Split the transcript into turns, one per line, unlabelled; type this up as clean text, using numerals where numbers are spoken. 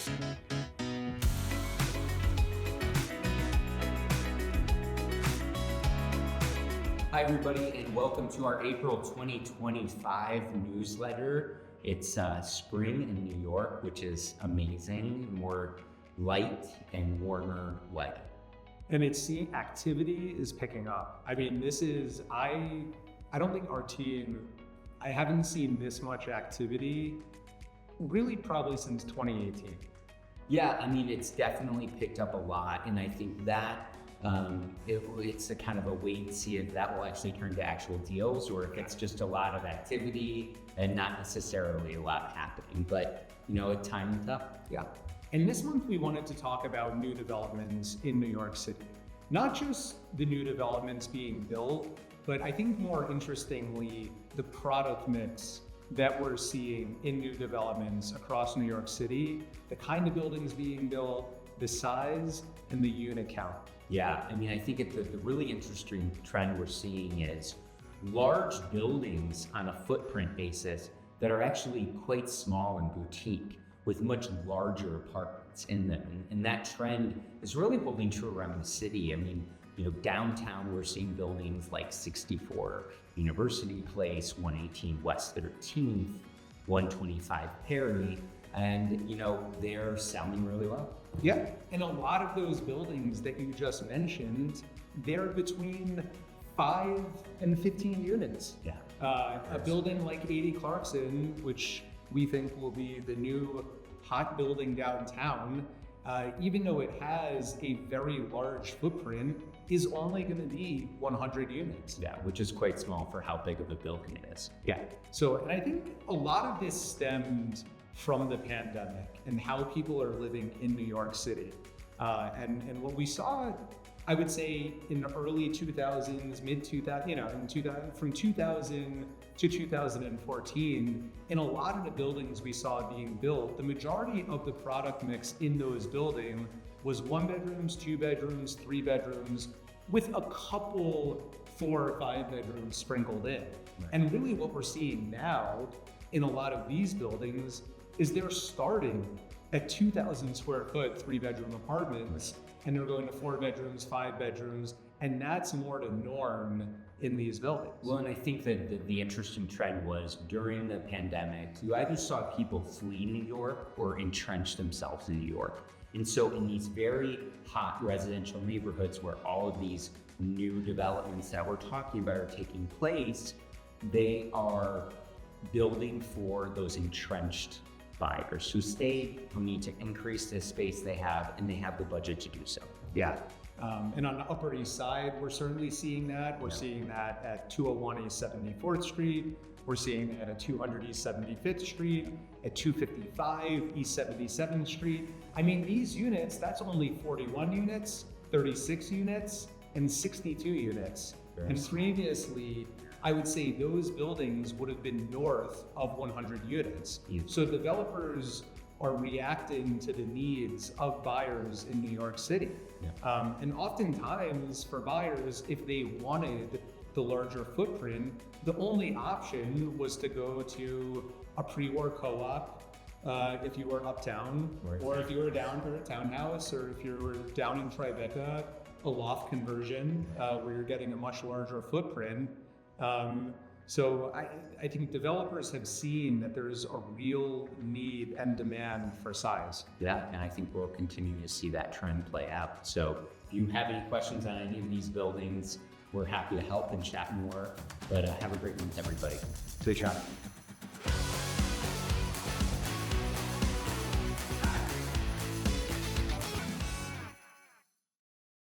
Hi, everybody, and welcome to our April 2025 newsletter. It's spring in New York, which is amazing, more light and warmer weather.
And it's seeing activity is picking up. I mean, I don't think our team, I haven't seen this much activity really probably since 2018.
Yeah, I mean, it's definitely picked up a lot, and I think that it's a kind of a wait and see if that will actually turn to actual deals or if it's just a lot of activity and not necessarily a lot happening. But, time will tell.
Yeah. And this month we wanted to talk about new developments in New York City. Not just the new developments being built, but I think more interestingly, the product mix that we're seeing in new developments across New York City, the kind of buildings being built, the size, and the unit count.
Yeah, I mean, I think the really interesting trend we're seeing is large buildings on a footprint basis that are actually quite small and boutique with much larger apartments in them. And that trend is really holding true around the city. I mean, downtown, we're seeing buildings like 64 University Place, 118 West 13th, 125 Perry, and they're selling really well.
Yeah, and a lot of those buildings that you just mentioned, they're between 5 and 15 units.
Yeah.
A building like 80 Clarkson, which we think will be the new hot building downtown, even though it has a very large footprint, is only going to be 100 units.
Yeah, which is quite small for how big of a building it is.
Yeah. So, and I think a lot of this stemmed from the pandemic and how people are living in New York City. And what we saw, I would say in the early 2000s, mid-2000, from 2000 to 2014, in a lot of the buildings we saw being built, the majority of the product mix in those buildings was 1 bedrooms, 2 bedrooms, 3 bedrooms, with a couple 4 or 5 bedrooms sprinkled in. Right. And really what we're seeing now in a lot of these buildings is they're starting at 2,000 square foot, 3-bedroom apartments, and they're going to 4 bedrooms, 5 bedrooms, and that's more the norm in these buildings.
Well, and I think that the interesting trend was during the pandemic, you either saw people flee New York or entrench themselves in New York. And so in these very hot residential neighborhoods where all of these new developments that we're talking about are taking place, they are building for those entrenched buyers who stay, who need to increase the space they have, and they have the budget to do so.
Yeah. And on the Upper East Side, we're certainly seeing that. We're seeing that at 201 East 74th Street. We're seeing that at 200 East 75th Street, at 255 East 77th Street. I mean, these units, that's only 41 units, 36 units, and 62 units. And previously, I would say those buildings would have been north of 100 units. Yeah. So developers are reacting to the needs of buyers in New York City. Yeah. And oftentimes for buyers, if they wanted the larger footprint, the only option was to go to a pre-war co-op if you were uptown, or if you were down for a townhouse, or if you were down in Tribeca, a loft conversion where you're getting a much larger footprint. So I think developers have seen that there's a real need and demand for size.
Yeah, and I think we'll continue to see that trend play out. So if you have any questions on any of these buildings, we're happy to help and chat more. But have a great month, everybody.
Stay chatting.